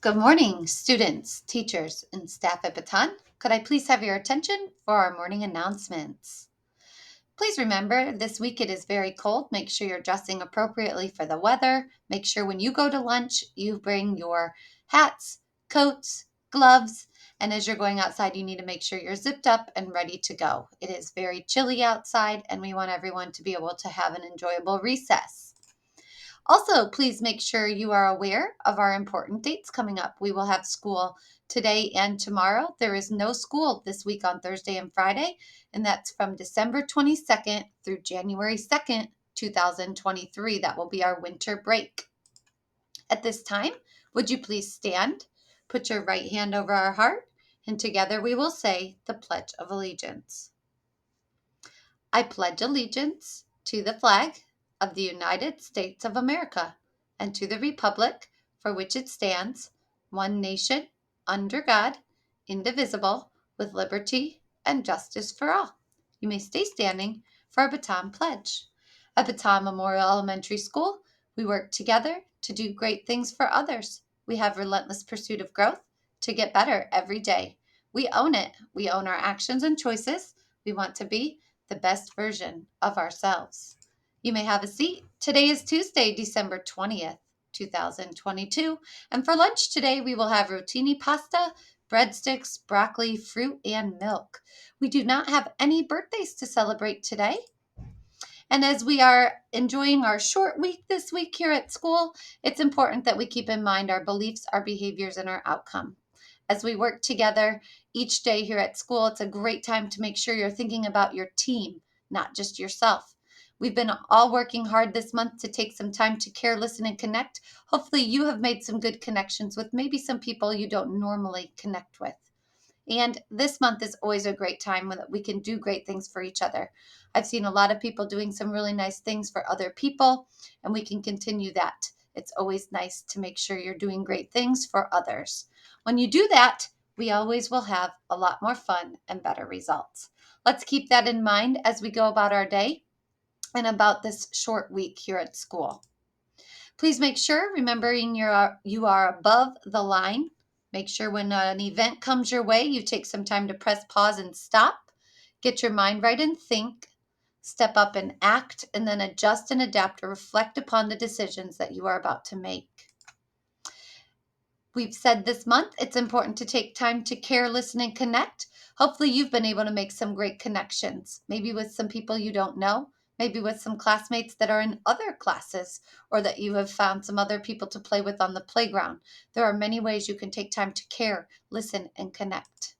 Good morning, students, teachers, and staff at Bataan. Could I please have your attention for our morning announcements? Please remember, this week it is very cold. Make sure you're dressing appropriately for the weather. Make sure when you go to lunch, you bring your hats, coats, gloves, and as you're going outside, you need to make sure you're zipped up and ready to go. It is very chilly outside, and we want everyone to be able to have an enjoyable recess. Also, please make sure you are aware of our important dates coming up. We will have school today and tomorrow. There is no school this week on Thursday and Friday, and that's from December 22nd through January 2nd, 2023. That will be our winter break. At this time, would you please stand, put your right hand over our heart, and together we will say the Pledge of Allegiance. I pledge allegiance to the flag of the United States of America and to the republic for which it stands, one nation, under God, indivisible, with liberty and justice for all. You may stay standing for our Bataan Pledge. At Bataan Memorial Elementary School, we work together to do great things for others. We have relentless pursuit of growth to get better every day. We own it. We own our actions and choices. We want to be the best version of ourselves. You may have a seat. Today is Tuesday, December 20th, 2022. And for lunch today, we will have rotini pasta, breadsticks, broccoli, fruit, and milk. We do not have any birthdays to celebrate today. And as we are enjoying our short week this week here at school, it's important that we keep in mind our beliefs, our behaviors, and our outcome. As we work together each day here at school, it's a great time to make sure you're thinking about your team, not just yourself. We've been all working hard this month to take some time to care, listen, and connect. Hopefully, you have made some good connections with maybe some people you don't normally connect with. And this month is always a great time when we can do great things for each other. I've seen a lot of people doing some really nice things for other people, and we can continue that. It's always nice to make sure you're doing great things for others. When you do that, we always will have a lot more fun and better results. Let's keep that in mind as we go about our day and about this short week here at school. Please make sure, remembering you are above the line. Make sure when an event comes your way, you take some time to press pause and stop. Get your mind right and think. Step up and act, and then adjust and adapt or reflect upon the decisions that you are about to make. We've said this month it's important to take time to care, listen, and connect. Hopefully, you've been able to make some great connections, maybe with some people you don't know, maybe with some classmates that are in other classes, or that you have found some other people to play with on the playground. There are many ways you can take time to care, listen, and connect.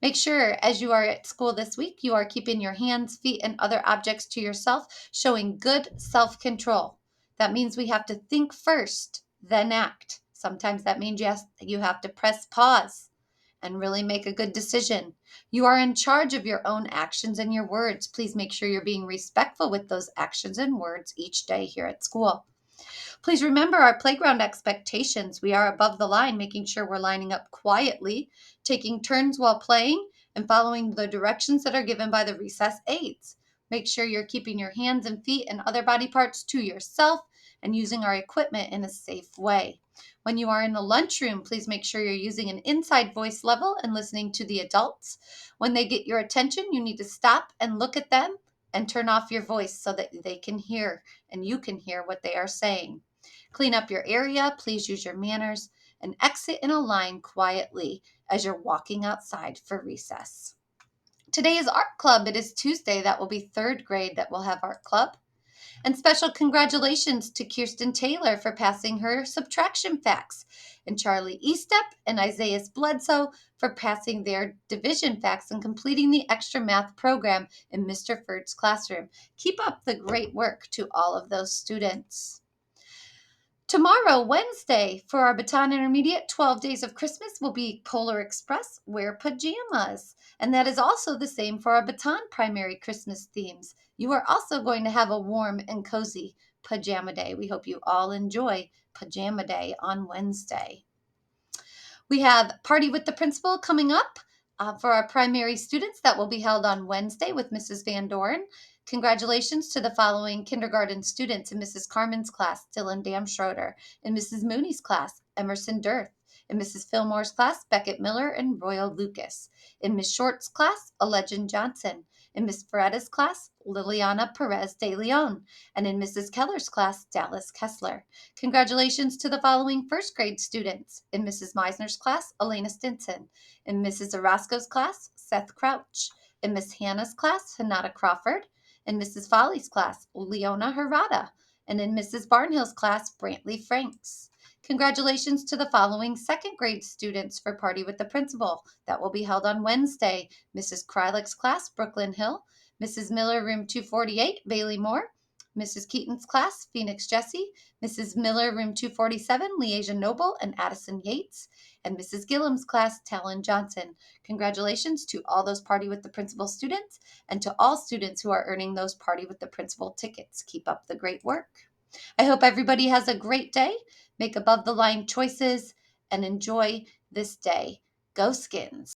Make sure as you are at school this week, you are keeping your hands, feet, and other objects to yourself, showing good self-control. That means we have to think first, then act. Sometimes that means yes, you have to press pause and really make a good decision. You are in charge of your own actions and your words. Please make sure you're being respectful with those actions and words each day here at school. Please remember our playground expectations. We are above the line, making sure we're lining up quietly, taking turns while playing, and following the directions that are given by the recess aides. Make sure you're keeping your hands and feet and other body parts to yourself and using our equipment in a safe way. When you are in the lunchroom, please make sure you're using an inside voice level and listening to the adults. When they get your attention, you need to stop and look at them and turn off your voice so that they can hear and you can hear what they are saying. Clean up your area, please use your manners, and exit in a line quietly as you're walking outside for recess. Today is art club. It is Tuesday. That will be third grade that will have art club. And special congratulations to Kirsten Taylor for passing her subtraction facts, and Charlie Estep and Isaiah Bledsoe for passing their division facts and completing the extra math program in Mr. Ferd's classroom. Keep up the great work to all of those students. Tomorrow, Wednesday, for our Bataan Intermediate 12 Days of Christmas will be Polar Express Wear Pajamas. And that is also the same for our Bataan Primary Christmas themes. You are also going to have a warm and cozy pajama day. We hope you all enjoy Pajama Day on Wednesday. We have Party with the Principal coming up for our primary students. That will be held on Wednesday with Mrs. Van Doren. Congratulations to the following kindergarten students in Mrs. Carmen's class, Dylan Damschroeder, in Mrs. Mooney's class, Emerson Dirth, In Mrs. Fillmore's class, Beckett Miller and Royal Lucas. In Miss Short's class, A Legend Johnson. In Miss Feretta's class, Liliana Perez de Leon. And in Mrs. Keller's class, Dallas Kessler. Congratulations to the following first grade students. In Mrs. Meisner's class, Elena Stinson. In Mrs. Orozco's class, Seth Crouch. In Miss Hannah's class, Hinata Crawford. In Mrs. Foley's class, Leona Herrada. And in Mrs. Barnhill's class, Brantley Franks. Congratulations to the following second grade students for Party with the Principal that will be held on Wednesday. Mrs. Krylick's class, Brooklyn Hill. Mrs. Miller, room 248, Bailey Moore. Mrs. Keaton's class, Phoenix Jessie. Mrs. Miller, room 247, Leasia Noble and Addison Yates. And Mrs. Gillum's class, Talon Johnson. Congratulations to all those Party with the Principal students and to all students who are earning those Party with the Principal tickets. Keep up the great work. I hope everybody has a great day. Make above the line choices and enjoy this day. Go Skins!